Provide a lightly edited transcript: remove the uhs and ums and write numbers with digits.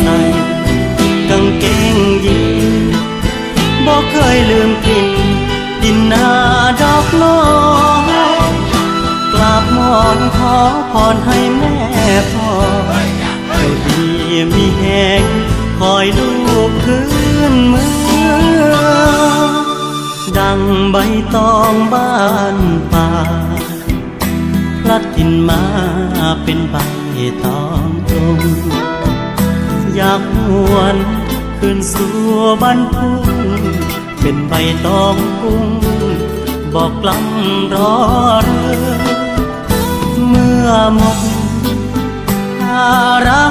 ใส่กางเกงยีนบอกเคยลืมกลิ่นดินนาดอกน้อยกราบมอนขอพรให้แม่พ่อเจ้าดีมีแหงคอยลูกคืนเมืองดังใบตองบ้านป่าพลัดถิ่นมาเป็นใบตองตรงอยากหวนคืนสู่บ้านทุ่งเป็นใบตองกุ้งบอกกล้ำรอเรือเมื่อหมดภาระ